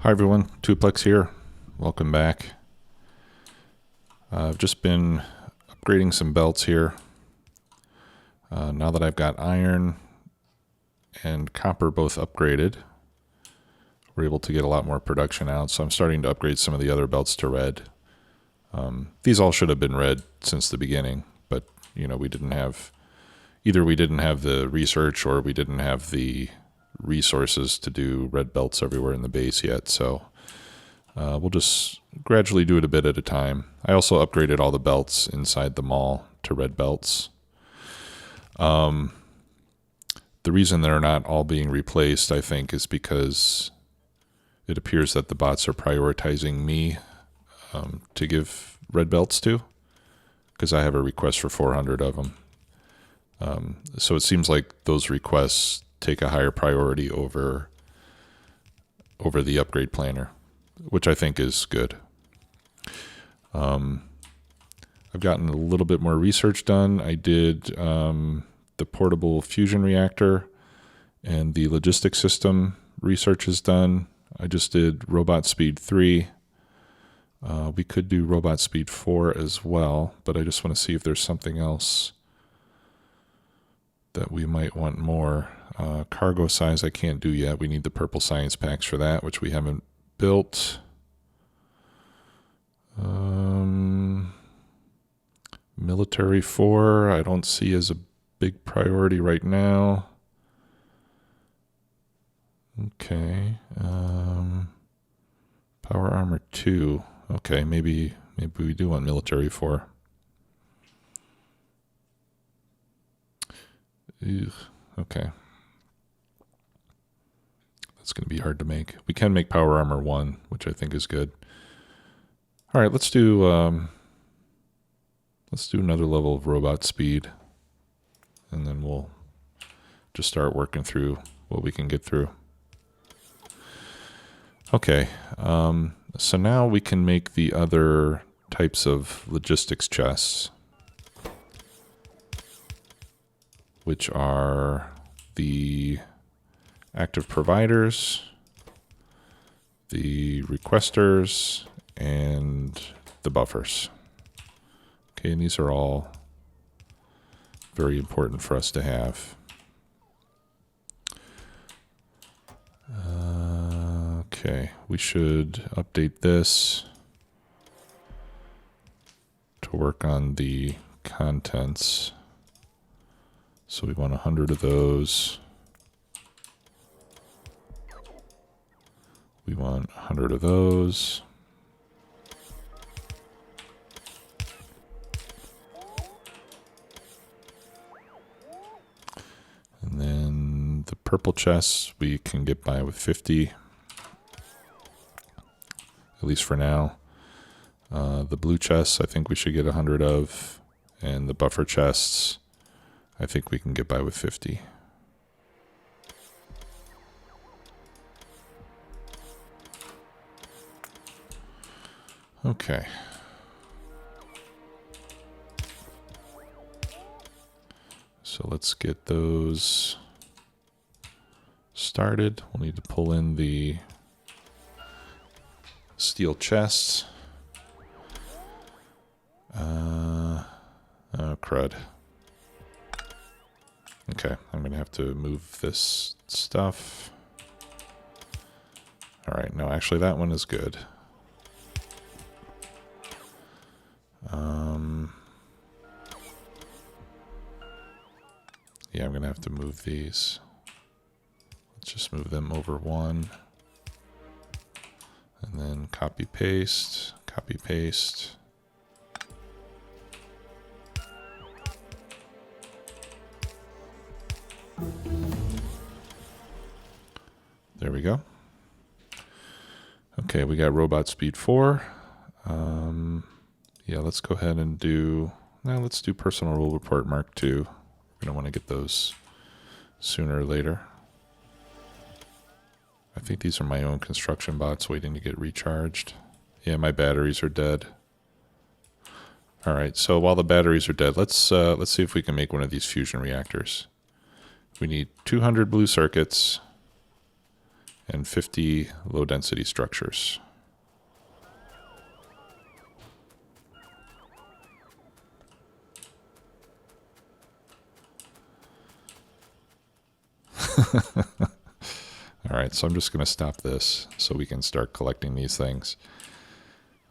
Hi everyone, Tuplex here. Welcome back. I've just been upgrading some belts here. Now that I've got iron and copper both upgraded, we're able to get a lot more production out, so I'm starting to upgrade some of the other belts to red. These all should have been red since the beginning, but we didn't have the research or we didn't have the resources to do red belts everywhere in the base yet, so we'll just gradually do it a bit at a time. I also upgraded all the belts inside the mall to red belts. The reason they're not all being replaced, I think, is because it appears that the bots are prioritizing me to give red belts to, because I have a request for 400 of them. So it seems like those requests take a higher priority over the upgrade planner, which I think is good. I've gotten a little bit more research done. I did the portable fusion reactor and the logistics system research is done. I just did robot speed 3. We could do robot speed 4 as well, but I just want to see if there's something else that we might want more. Cargo size I can't do yet. We need the purple science packs for that, which we haven't built. Military 4 I don't see as a big priority right now. Okay. Power armor 2. Okay, maybe we do want military 4. Ugh, okay. That's going to be hard to make. We can make power armor 1, which I think is good. All right, let's do another level of robot speed, and then we'll just start working through what we can get through. Okay, so now we can make the other types of logistics chests, which are the active providers, the requesters, and the buffers. Okay, and these are all very important for us to have. Okay, we should update this to work on the contents. So we want 100 of those. We want 100 of those. And then the purple chests we can get by with 50. At least for now. The blue chests I think we should get 100 of. And the buffer chests I think we can get by with 50. Okay. So let's get those started. We'll need to pull in the steel chests. Oh, crud. Okay, I'm going to have to move this stuff. All right, no, actually that one is good. Yeah, I'm going to have to move these. Let's just move them over 1. And then copy, paste, copy, paste. There we go. Okay, we got robot speed 4. Yeah, let's go ahead and let's do personal rule report Mark 2. We're going to want to get those sooner or later. I think these are my own construction bots waiting to get recharged. Yeah, my batteries are dead. All right, so while the batteries are dead, let's see if we can make one of these fusion reactors. We need 200 blue circuits and 50 low density structures. All right, so I'm just going to stop this so we can start collecting these things.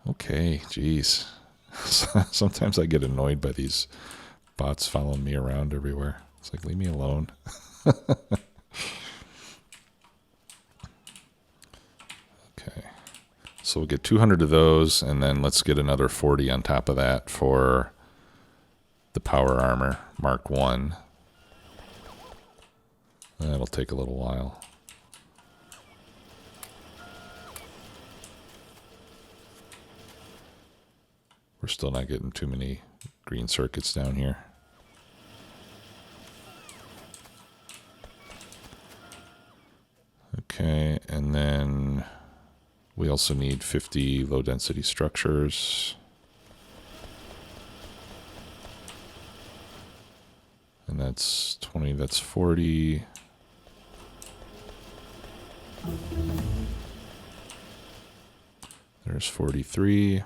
Okay, geez. Sometimes I get annoyed by these bots following me around everywhere. It's like, leave me alone. Okay, so we'll get 200 of those, and then let's get another 40 on top of that for the power armor Mark 1. That'll take a little while. We're still not getting too many green circuits down here. Okay, and then we also need 50 low density structures. And that's 20, that's 40. There's 43.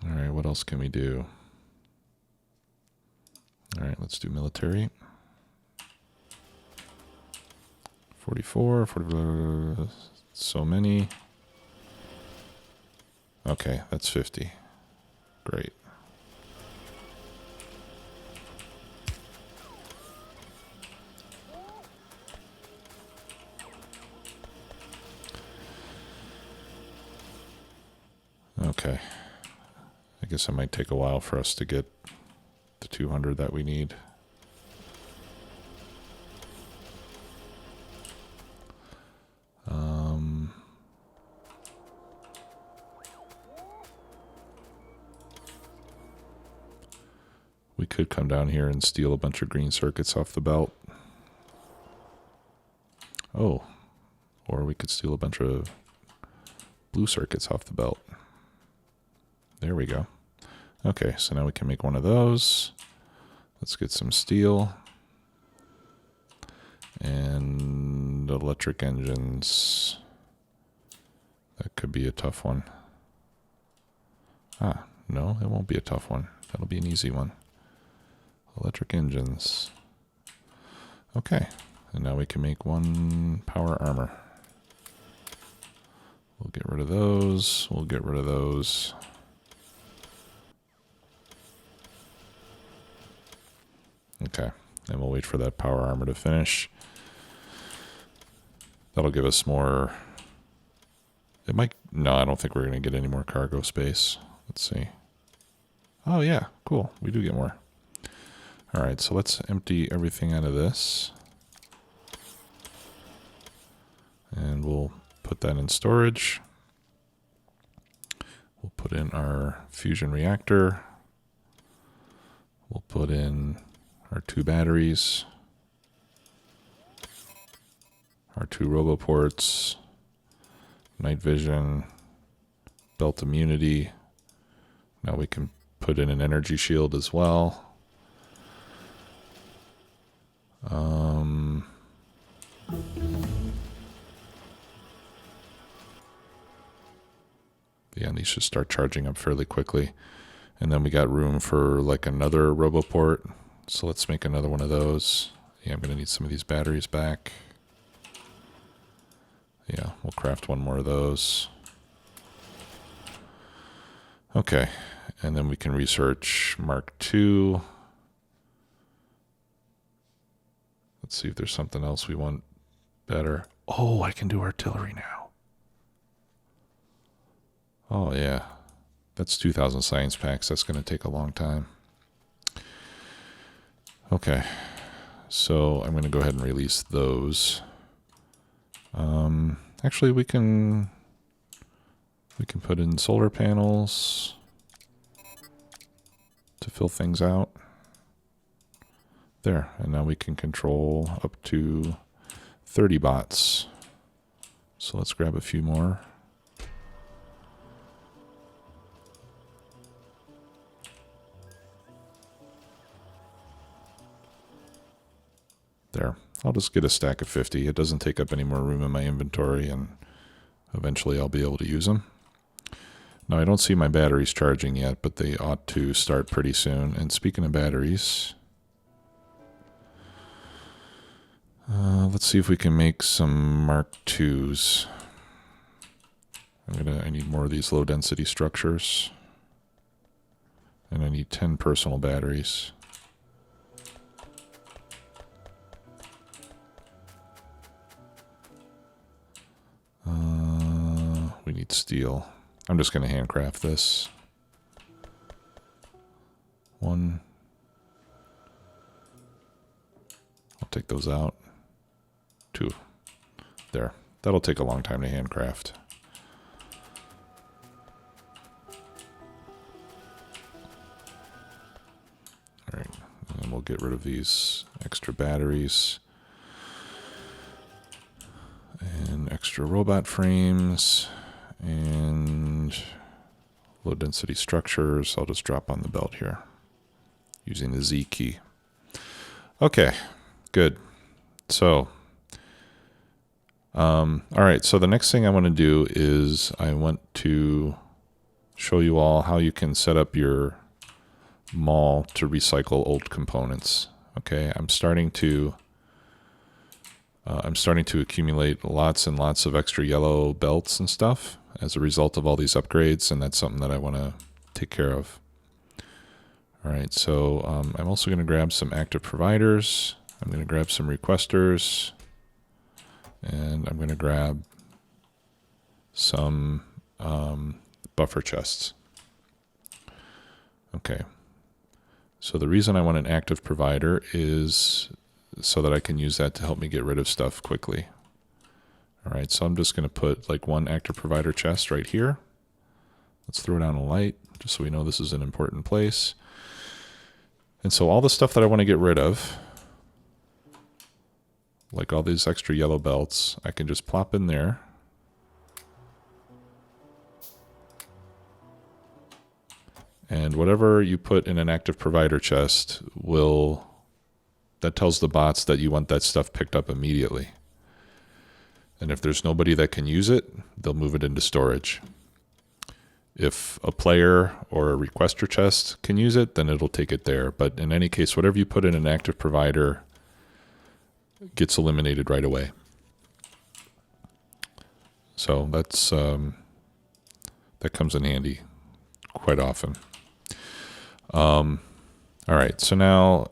All right, what else can we do? All right, let's do military. 44, 44, so many. Okay, that's 50. Great. Okay. I guess it might take a while for us to get the 200 that we need. We could come down here and steal a bunch of green circuits off the belt. Oh, or we could steal a bunch of blue circuits off the belt. There we go. Okay, so now we can make one of those. Let's get some steel. And electric engines. That could be a tough one. Ah, no, it won't be a tough one. That'll be an easy one. Electric engines. Okay, and now we can make one power armor. We'll get rid of those. We'll get rid of those. Okay, and we'll wait for that power armor to finish. That'll give us more. It might. No, I don't think we're going to get any more cargo space. Let's see. Oh, yeah, cool. We do get more. All right, so let's empty everything out of this. And we'll put that in storage. We'll put in our fusion reactor. We'll put in our 2 batteries. Our 2 roboports. Night vision. Belt immunity. Now we can put in an energy shield as well. Yeah, and these should start charging up fairly quickly. And then we got room for like another roboport. So let's make another one of those. Yeah, I'm going to need some of these batteries back. Yeah, we'll craft one more of those. Okay, and then we can research Mark II. Let's see if there's something else we want better. Oh, I can do artillery now. Oh, yeah. That's 2,000 science packs. That's going to take a long time. Okay. So I'm going to go ahead and release those. Actually, we can put in solar panels to fill things out. There. And now we can control up to 30 bots. So let's grab a few more. There. I'll just get a stack of 50. It doesn't take up any more room in my inventory, and eventually I'll be able to use them. Now, I don't see my batteries charging yet, but they ought to start pretty soon. And speaking of batteries, let's see if we can make some Mark IIs. I need more of these low density structures. And I need 10 personal batteries. We need steel. I'm just going to handcraft this. 1. I'll take those out. 2. There. That'll take a long time to handcraft. Alright, and we'll get rid of these extra batteries. And extra robot frames. And low density structures. I'll just drop on the belt here using the Z key. Okay, good. So, all right, so the next thing I want to do is I want to show you all how you can set up your mall to recycle old components. Okay, I'm starting to accumulate lots and lots of extra yellow belts and stuff as a result of all these upgrades, and that's something that I want to take care of. All right, so I'm also going to grab some active providers. I'm going to grab some requesters, and I'm going to grab some buffer chests. Okay, so the reason I want an active provider is so that I can use that to help me get rid of stuff quickly. All right, so I'm just going to put like one active provider chest right here. Let's throw down a light just so we know this is an important place. And so all the stuff that I want to get rid of, like all these extra yellow belts, I can just plop in there. And whatever you put in an active provider chest that tells the bots that you want that stuff picked up immediately. And if there's nobody that can use it, they'll move it into storage. If a player or a requester chest can use it, then it'll take it there. But in any case, whatever you put in an active provider gets eliminated right away. So that's that comes in handy quite often. All right, so now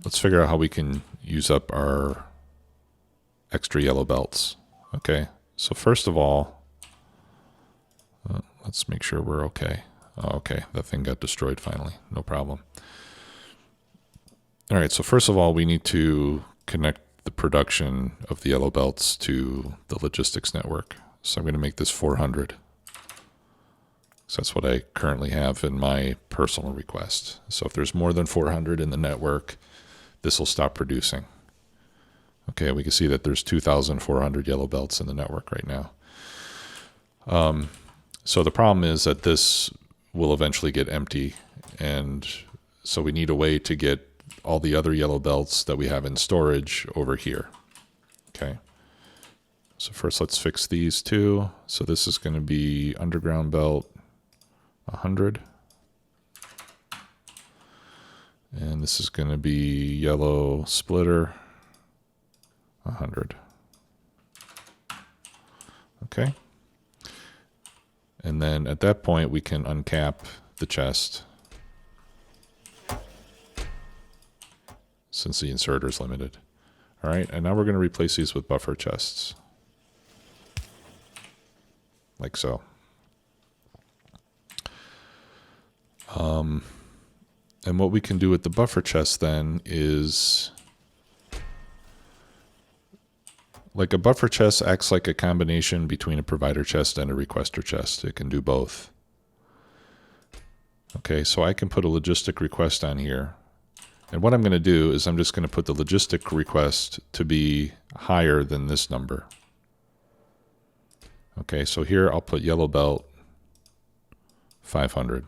let's figure out how we can use up our extra yellow belts. Okay, so first of all, let's make sure we're okay. Oh, okay, that thing got destroyed finally. No problem. All right, so first of all, we need to connect the production of the yellow belts to the logistics network. So I'm going to make this 400. So that's what I currently have in my personal request. So if there's more than 400 in the network, this will stop producing. Okay, we can see that there's 2,400 yellow belts in the network right now. So the problem is that this will eventually get empty, and so we need a way to get all the other yellow belts that we have in storage over here. Okay, so first let's fix these two. So this is going to be underground belt 100, and this is going to be yellow splitter 100. Okay. And then at that point, we can uncap the chest since the inserter is limited. All right, and now we're going to replace these with buffer chests. Like so. And what we can do with the buffer chest then is, like a buffer chest acts like a combination between a provider chest and a requester chest. It can do both. Okay, so I can put a logistic request on here. And what I'm going to do is I'm just going to put the logistic request to be higher than this number. Okay, so here I'll put yellow belt 500.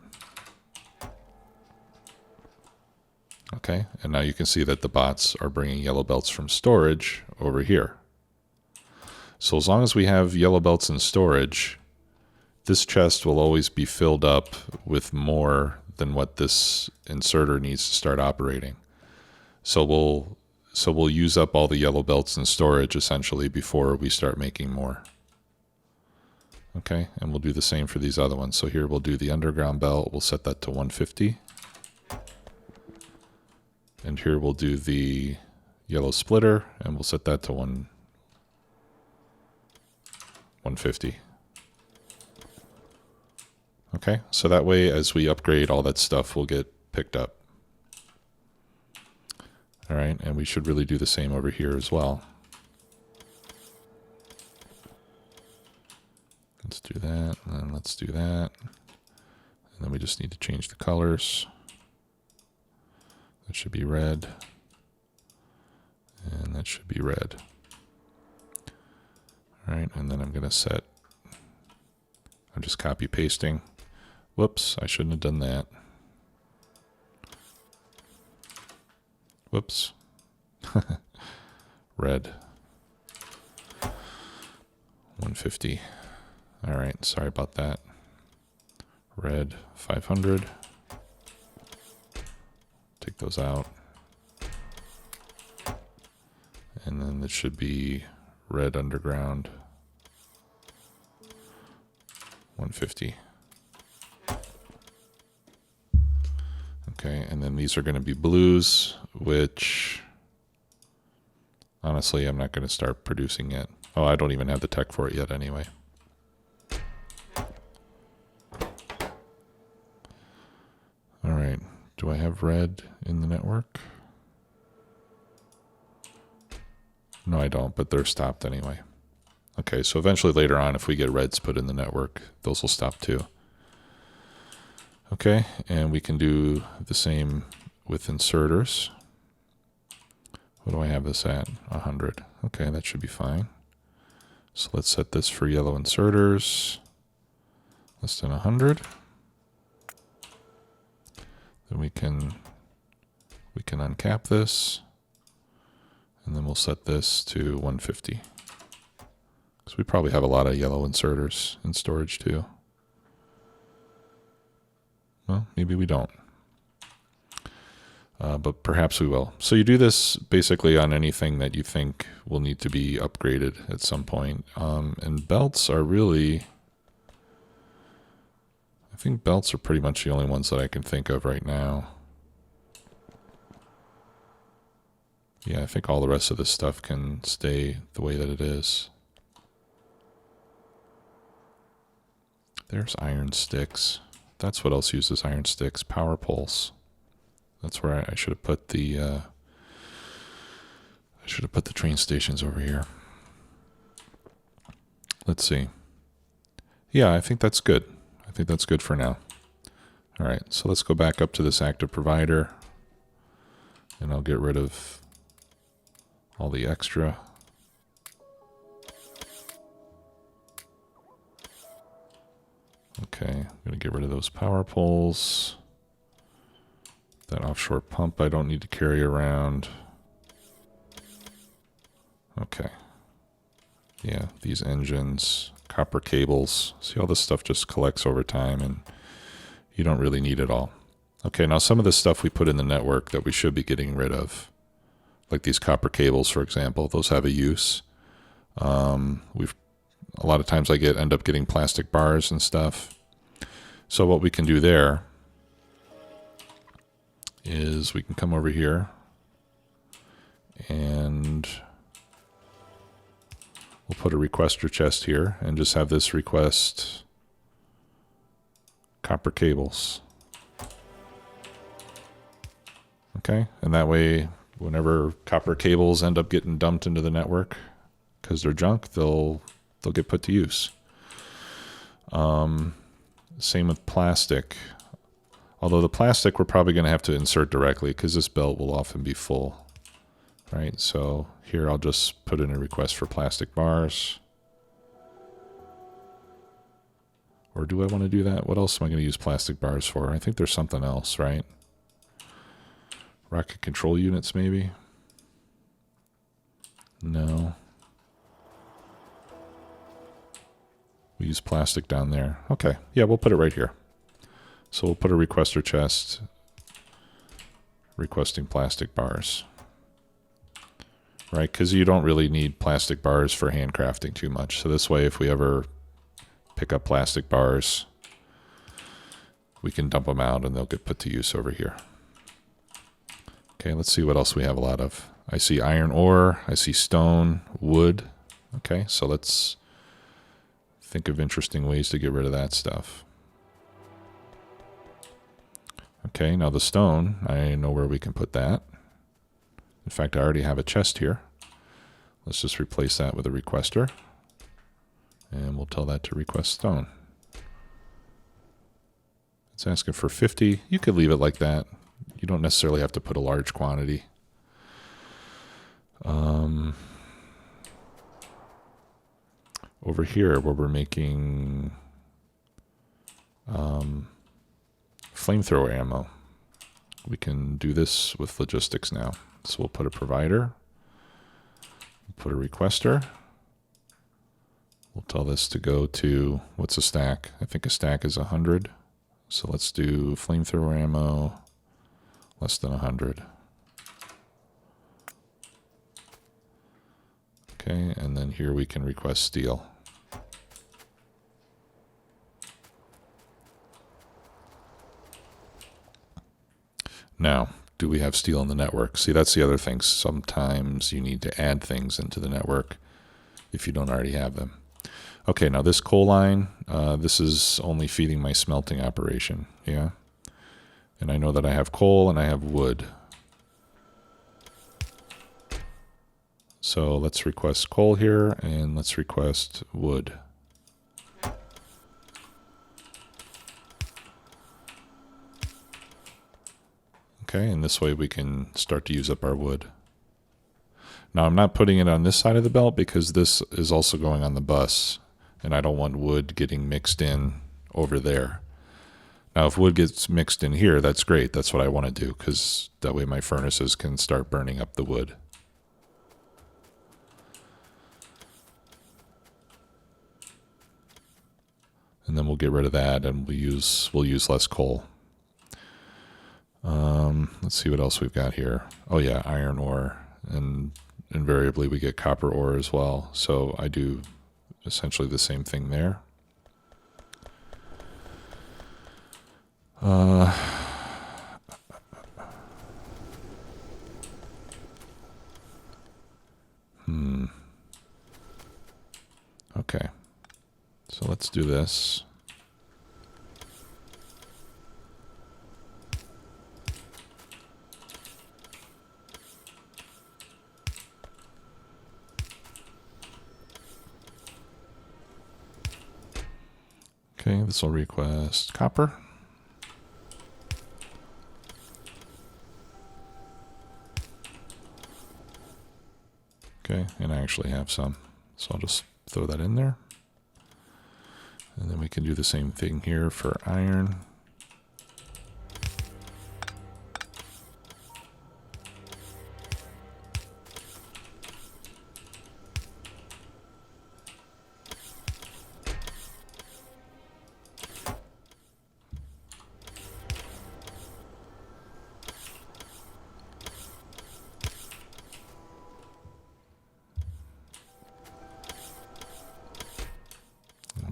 Okay, and now you can see that the bots are bringing yellow belts from storage over here. So as long as we have yellow belts in storage, this chest will always be filled up with more than what this inserter needs to start operating. So we'll use up all the yellow belts in storage essentially before we start making more. Okay, and we'll do the same for these other ones. So here we'll do the underground belt. We'll set that to 150. And here we'll do the yellow splitter, and we'll set that to 150. Okay, so that way as we upgrade, all that stuff will get picked up. All right, and we should really do the same over here as well. Let's do that, and then let's do that. And then we just need to change the colors. That should be red. And that should be red. All right, and then I'm going to set, I'm just copy pasting. Whoops, I shouldn't have done that. Whoops. Red. 150. All right, sorry about that. Red, 500. Take those out. And then this should be red underground, 150. Okay, and then these are going to be blues, which honestly I'm not going to start producing yet. Oh, I don't even have the tech for it yet anyway. All right, do I have red in the network? No, I don't, but they're stopped anyway. Okay, so eventually later on, if we get reds put in the network, those will stop too. Okay, and we can do the same with inserters. What do I have this at? 100. Okay, that should be fine. So let's set this for yellow inserters. Less than 100. Then we can uncap this. And then we'll set this to 150. Because we probably have a lot of yellow inserters in storage too. Well, maybe we don't. But perhaps we will. So you do this basically on anything that you think will need to be upgraded at some point. And belts are really, I think belts are pretty much the only ones that I can think of right now. Yeah, I think all the rest of this stuff can stay the way that it is. There's iron sticks. That's what else uses iron sticks. Power poles. That's where I should have put the train stations over here. Let's see. Yeah, I think that's good. I think that's good for now. All right, so let's go back up to this active provider, and I'll get rid of all the extra. Okay, I'm going to get rid of those power poles. That offshore pump I don't need to carry around. Okay. Yeah, these engines, copper cables. See, all this stuff just collects over time and you don't really need it all. Okay, now some of this stuff we put in the network that we should be getting rid of. Like these copper cables, for example, those have a use. A lot of times I end up getting plastic bars and stuff. So what we can do there is we can come over here and we'll put a requester chest here and just have this request copper cables. Okay, and that way whenever copper cables end up getting dumped into the network because they're junk, they'll get put to use. Same with plastic. Although the plastic we're probably going to have to insert directly because this belt will often be full. Right, so here I'll just put in a request for plastic bars. Or do I want to do that? What else am I going to use plastic bars for? I think there's something else, right? Rocket control units, maybe? No. We use plastic down there. Okay, yeah, we'll put it right here. So we'll put a requester chest requesting plastic bars. Right, because you don't really need plastic bars for handcrafting too much. So this way, if we ever pick up plastic bars, we can dump them out and they'll get put to use over here. Okay, let's see what else we have a lot of. I see iron ore, I see stone, wood. Okay, so let's think of interesting ways to get rid of that stuff. Okay, now the stone, I know where we can put that. In fact, I already have a chest here. Let's just replace that with a requester. And we'll tell that to request stone. It's asking for 50. You could leave it like that. You don't necessarily have to put a large quantity. Over here, where we're making flamethrower ammo, we can do this with logistics now. So we'll put a provider, put a requester. We'll tell this to go to, what's a stack? I think a stack is 100. So let's do flamethrower ammo less than 100. Okay, and then here we can request steel. Now, do we have steel in the network? See, that's the other thing. Sometimes you need to add things into the network if you don't already have them. Okay, now this coal line, this is only feeding my smelting operation, yeah? And I know that I have coal and I have wood. So let's request coal here and let's request wood. Okay, and this way we can start to use up our wood. Now I'm not putting it on this side of the belt because this is also going on the bus and I don't want wood getting mixed in over there. Now if wood gets mixed in here, that's great. That's what I want to do because that way my furnaces can start burning up the wood. And then we'll get rid of that and we'll use less coal. Let's see what else we've got here. Oh yeah, iron ore, and invariably we get copper ore as well. So I do essentially the same thing there. Okay, so let's do this. Okay, this will request copper. Okay, and I actually have some, so I'll just throw that in there. And then we can do the same thing here for iron.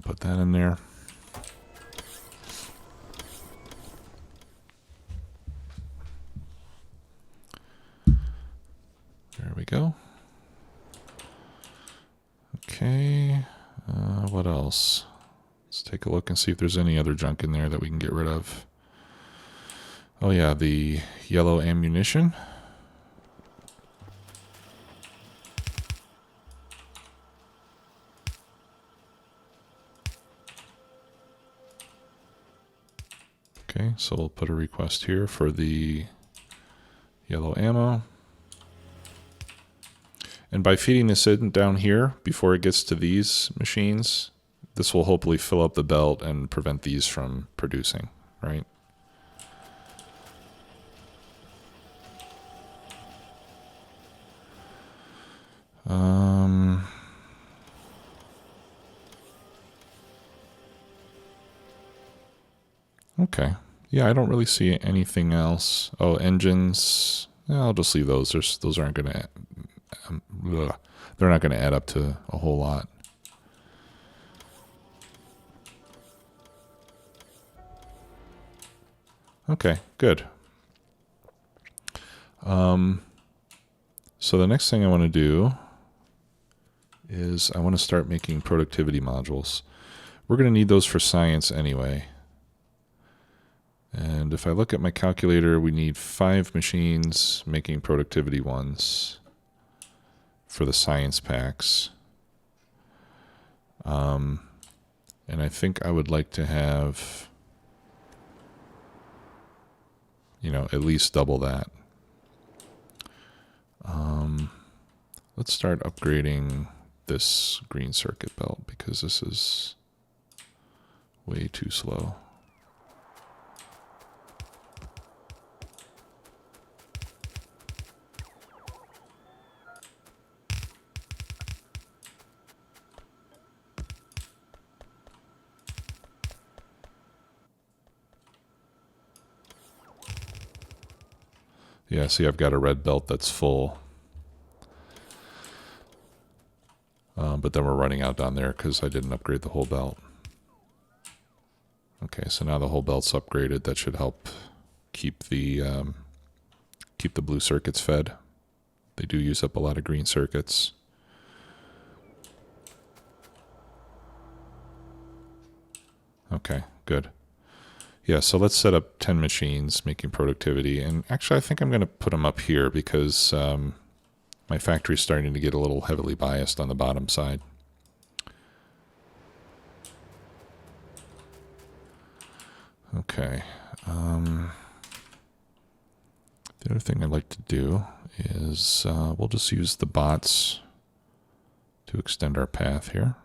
Put that in there. There we go. Okay, what else? Let's take a look and see if there's any other junk in there that we can get rid of. Oh yeah, the yellow ammunition. Okay, so we'll put a request here for the yellow ammo. And by feeding this in down here before it gets to these machines, this will hopefully fill up the belt and prevent these from producing, right? Okay. Yeah, I don't really see anything else. Oh, engines. Yeah, I'll just leave those. Those aren't going to... they're not going to add up to a whole lot. Okay, good. So the next thing I want to do is I want to start making productivity modules. We're going to need those for science anyway. And if I look at my calculator, we need 5 machines making productivity ones for the science packs. And I think I would like to have, you know, at least double that. Let's start upgrading this green circuit belt because this is way too slow. Yeah, see, I've got a red belt that's full. But then we're running out down there because I didn't upgrade the whole belt. Okay, so now the whole belt's upgraded. That should help keep the blue circuits fed. They do use up a lot of green circuits. Okay, good. Yeah, so let's set up 10 machines making productivity. And actually, I think I'm going to put them up here because my factory's starting to get a little heavily biased on the bottom side. Okay. The other thing I'd like to do is we'll just use the bots to extend our path here.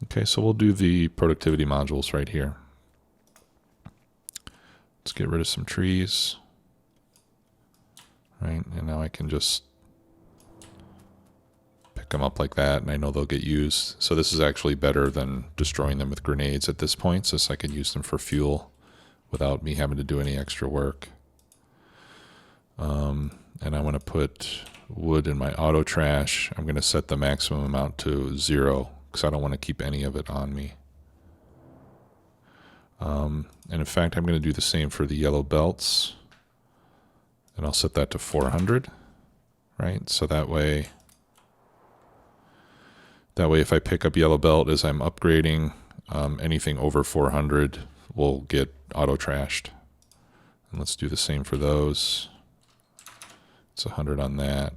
Okay, so we'll do the productivity modules right here. Let's get rid of some trees. Right, and now I can just pick them up like that, and I know they'll get used. So this is actually better than destroying them with grenades at this point, since I can use them for fuel without me having to do any extra work. And I want to put wood in my auto trash. I'm going to set the maximum amount to 0 because I don't want to keep any of it on me. And in fact, I'm going to do the same for the yellow belts. And I'll set that to 400, right? So that way if I pick up yellow belt as I'm upgrading, anything over 400 will get auto trashed. And let's do the same for those. It's 100 on that.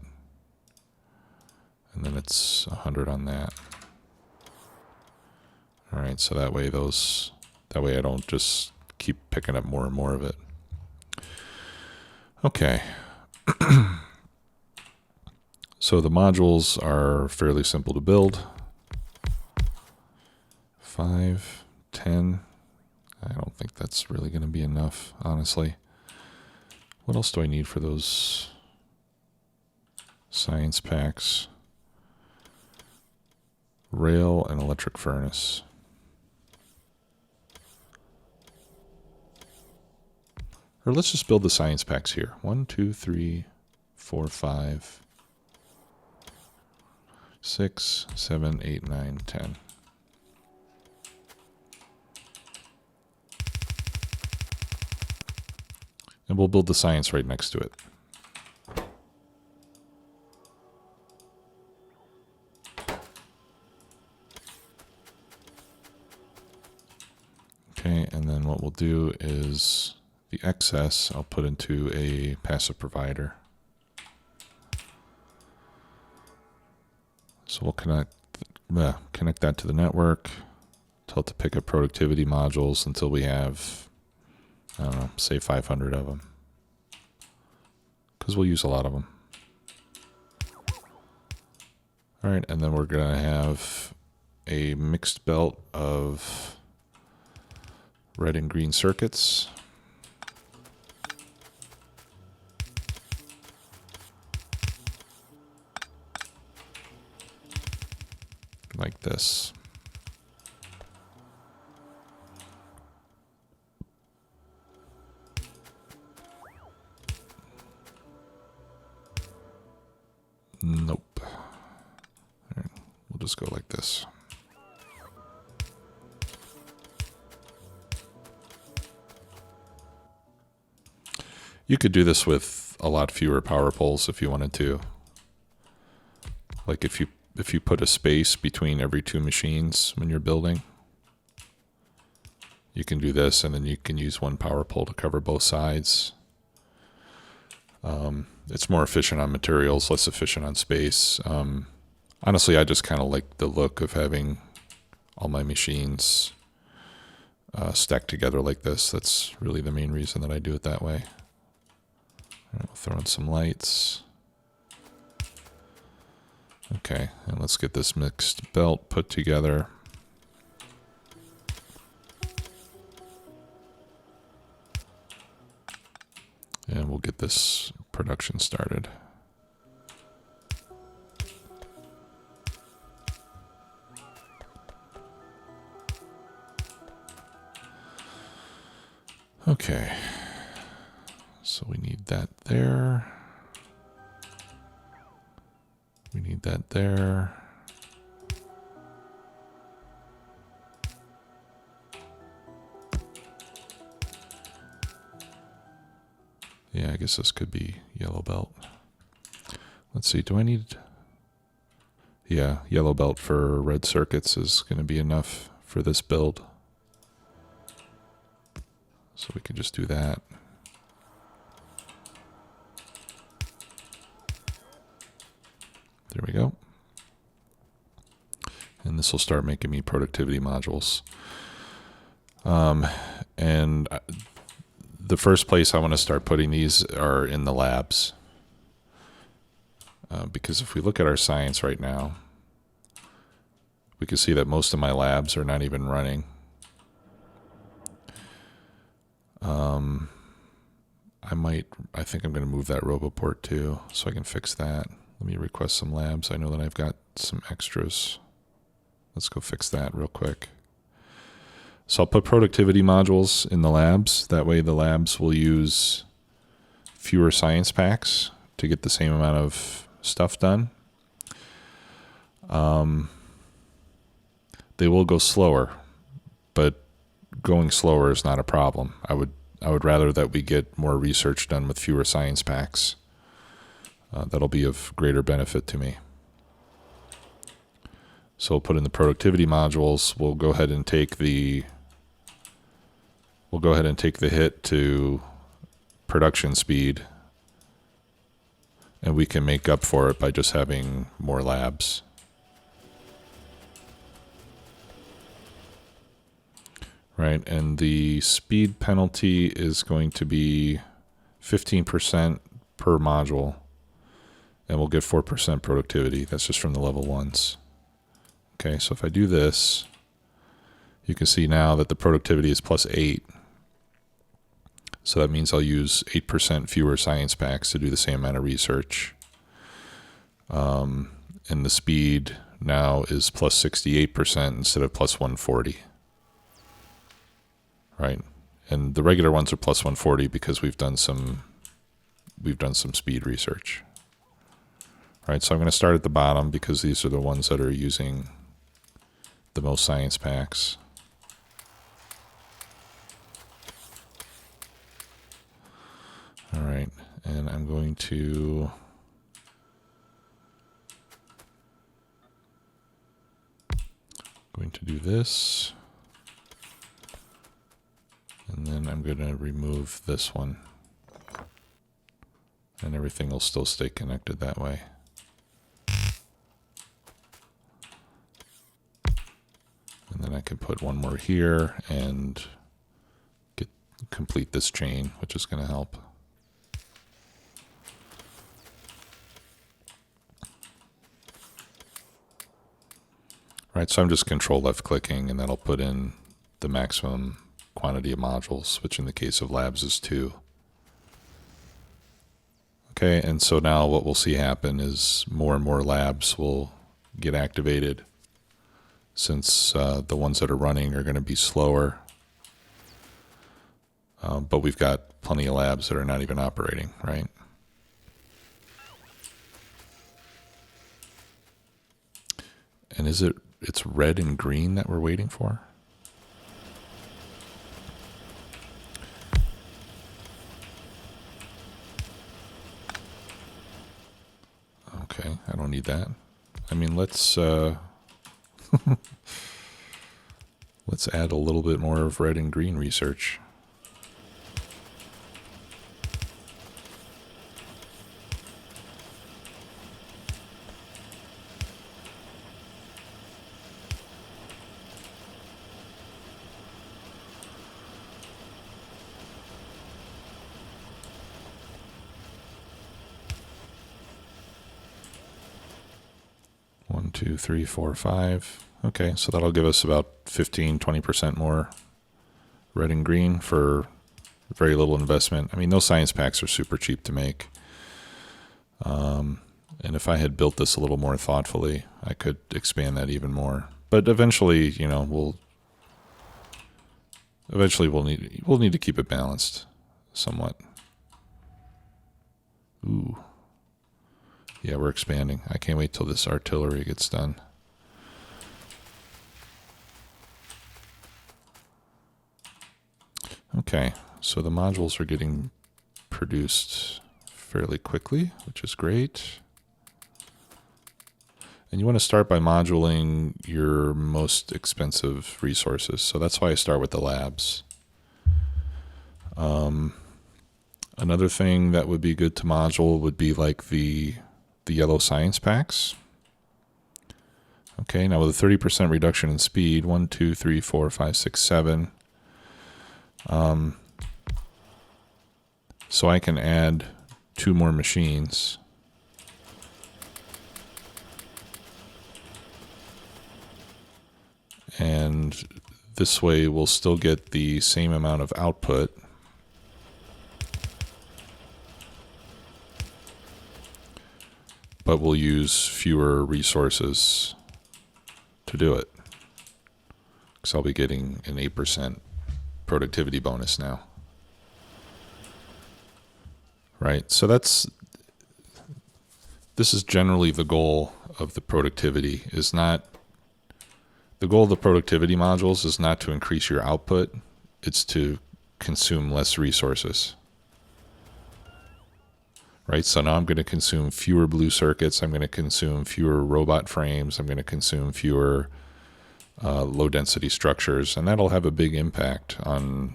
And then it's 100 on that. All right, so that way I don't just keep picking up more and more of it. Okay. So the modules are fairly simple to build. 5, 10. I don't think that's really going to be enough, honestly. What else do I need for those science packs? Rail and electric furnace. Or let's just build the science packs here. 1, 2, 3, 4, 5, 6, 7, 8, 9, 10. And we'll build the science right next to it. Okay, and then what we'll do is the excess I'll put into a passive provider. So we'll connect that to the network, tell it to pick up productivity modules until we have, I don't know, say 500 of them. Because we'll use a lot of them. All right, and then we're going to have a mixed belt of red and green circuits. like this. Nope. All right, we'll just go like this. You could do this with a lot fewer power poles if you wanted to. Like if you put a space between every two machines when you're building, you can do this, and then you can use one power pole to cover both sides. It's more efficient on materials, less efficient on space. Honestly, I just kind of like the look of having all my machines stacked together like this. That's really the main reason that I do it that way. All right, we'll throw in some lights. Okay, and let's get this mixed belt put together. And we'll get this production started. Okay, so we need that there. We need that there. Yeah, I guess this could be yellow belt. Let's see, do I need... Yeah, yellow belt for red circuits is going to be enough for this build. So we can just do that. There we go. And this will start making me productivity modules. And the first place I want to start putting these are in the labs. Because if we look at our science right now, we can see that most of my labs are not even running. I think I'm going to move that RoboPort too, so I can fix that. Let me request some labs. I know that I've got some extras. Let's go fix that real quick. So I'll put productivity modules in the labs. That way the labs will use fewer science packs to get the same amount of stuff done. They will go slower, but going slower is not a problem. I would rather that we get more research done with fewer science packs. That'll be of greater benefit to me. So we'll put in the productivity modules. We'll go ahead and take the hit to production speed, and we can make up for it by just having more labs. Right, and the speed penalty is going to be 15% per module, and we'll get 4% productivity. That's just from the level ones. Okay, so if I do this, you can see now that the productivity is +8. So that means I'll use 8% fewer science packs to do the same amount of research. And the speed now is +68% instead of +140. Right, and the regular ones are +140 because we've done some speed research. Right, so I'm going to start at the bottom because these are the ones that are using the most science packs. All right, and I'm going to do this. And then I'm going to remove this one. And everything will still stay connected that way. And then I can put one more here and complete this chain, which is going to help. Right, so I'm just control left clicking, and that'll put in the maximum quantity of modules, which in the case of labs is 2. Okay, and so now what we'll see happen is more and more labs will get activated since the ones that are running are going to be slower. But we've got plenty of labs that are not even operating, right? And it's red and green that we're waiting for? Okay, I don't need that. I mean, let's let's add a little bit more of red and green research. One, two, three, four, five. Okay, so that'll give us about 15-20% more red and green for very little investment. I mean, those science packs are super cheap to make. And if I had built this a little more thoughtfully, I could expand that even more. But eventually, you know, we'll need to keep it balanced somewhat. Ooh. Yeah, we're expanding. I can't wait till this artillery gets done. Okay, so the modules are getting produced fairly quickly, which is great. And you want to start by moduling your most expensive resources. So that's why I start with the labs. Another thing that would be good to module would be like the yellow science packs. Okay, now with a 30% reduction in speed, 1, 2, 3, 4, 5, 6, 7. So I can add 2 more machines. And this way we'll still get the same amount of output. But we'll use fewer resources to do it. Because I'll be getting an 8% productivity bonus now. Right, so this is generally the goal of the productivity, the goal of the productivity modules is not to increase your output, it's to consume less resources. Right, so now I'm going to consume fewer blue circuits, I'm going to consume fewer robot frames, I'm going to consume fewer low density structures, and that'll have a big impact on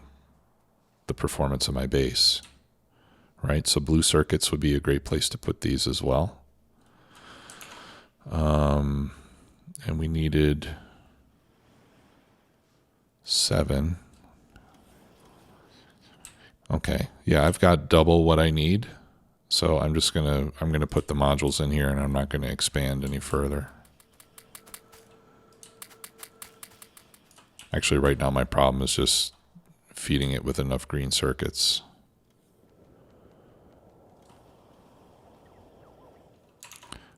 the performance of my base. Right, so blue circuits would be a great place to put these as well. And we needed 7. Okay, yeah, I've got double what I need. So I'm gonna put the modules in here and I'm not gonna expand any further. Actually, right now my problem is just feeding it with enough green circuits.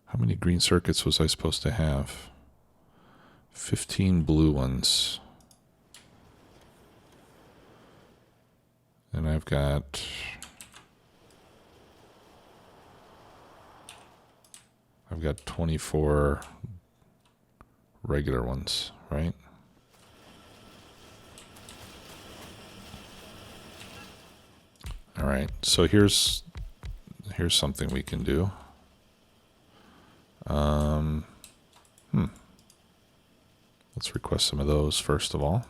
How many green circuits was I supposed to have? 15 blue ones. And I've got 24 regular ones, right? All right, so here's something we can do. Let's request some of those first of all.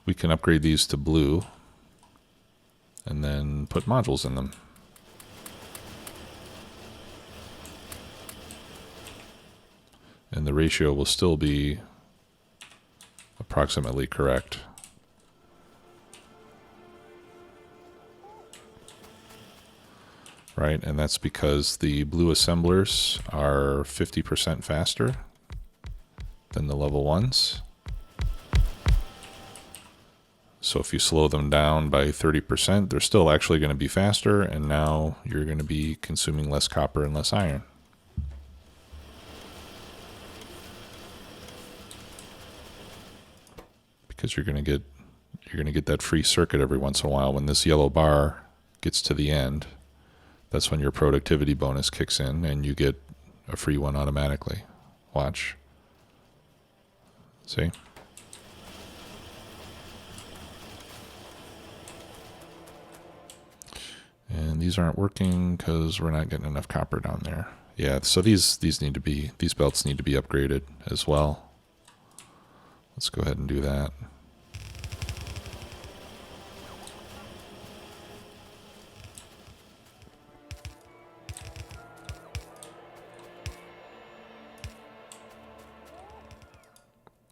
We can upgrade these to blue and then put modules in them. And the ratio will still be approximately correct. Right, and that's because the blue assemblers are 50% faster than the level 1s. So if you slow them down by 30%, they're still actually going to be faster, and now you're going to be consuming less copper and less iron. because you're going to get that free circuit every once in a while. When this yellow bar gets to the end, that's when your productivity bonus kicks in and you get a free one automatically. Watch. See? And these aren't working because we're not getting enough copper down there. Yeah, so these belts need to be upgraded as well. Let's go ahead and do that.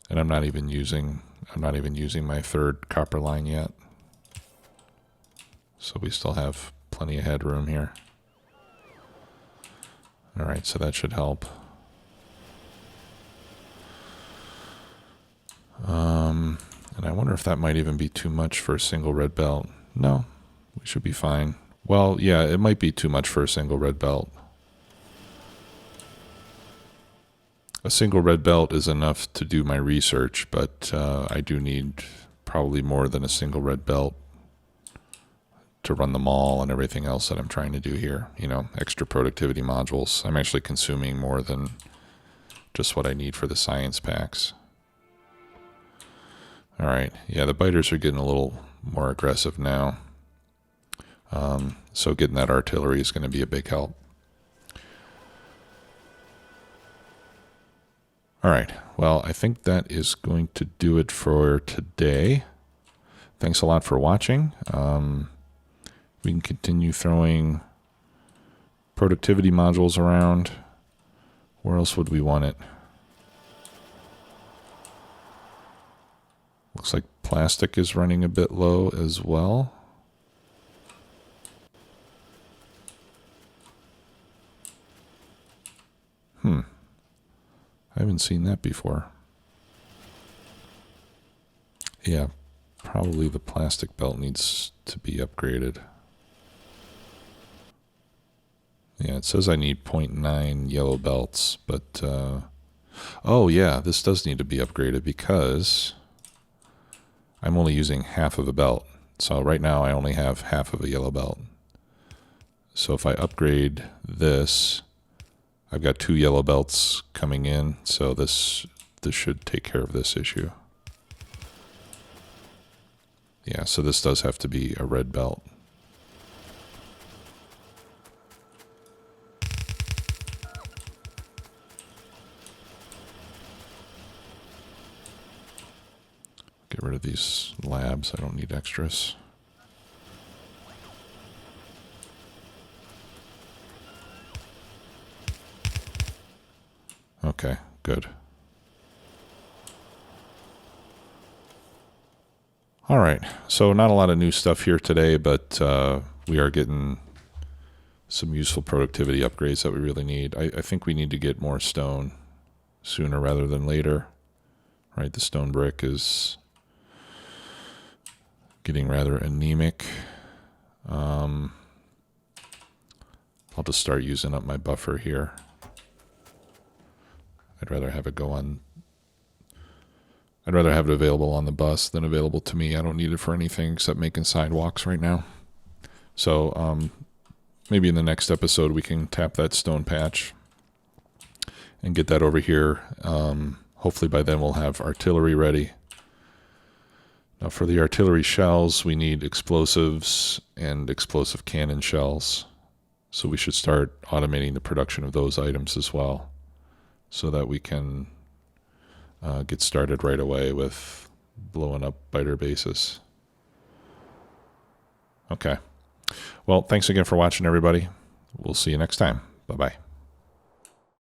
And I'm not even using my third copper line yet. So we still have plenty of headroom here. All right, so that should help. And I wonder if that might even be too much for a single red belt. No, we should be fine. Well, yeah, it might be too much for a single red belt. A single red belt is enough to do my research, but I do need probably more than a single red belt to run the mall and everything else that I'm trying to do here. You know, extra productivity modules. I'm actually consuming more than just what I need for the science packs. All right, yeah, the biters are getting a little more aggressive now. So getting that artillery is going to be a big help. All right, well, I think that is going to do it for today. Thanks a lot for watching. We can continue throwing productivity modules around. Where else would we want it? Looks like plastic is running a bit low as well. I haven't seen that before. Yeah, probably the plastic belt needs to be upgraded. Yeah, it says I need 0.9 yellow belts, but oh yeah, this does need to be upgraded because I'm only using half of a belt. So right now I only have half of a yellow belt. So if I upgrade this, I've got 2 yellow belts coming in, so this should take care of this issue. Yeah, so this does have to be a red belt. Get rid of these labs. I don't need extras. Okay, good. All right, so not a lot of new stuff here today, but we are getting some useful productivity upgrades that we really need. I think we need to get more stone sooner rather than later. Right, the stone brick is getting rather anemic. I'll just start using up my buffer here. I'd rather have it available on the bus than available to me. I don't need it for anything except making sidewalks right now. So maybe in the next episode we can tap that stone patch and get that over here. Hopefully by then we'll have artillery ready. Now for the artillery shells, we need explosives and explosive cannon shells. So we should start automating the production of those items as well, so that we can get started right away with blowing up biter bases. Okay. Well, thanks again for watching, everybody. We'll see you next time. Bye-bye.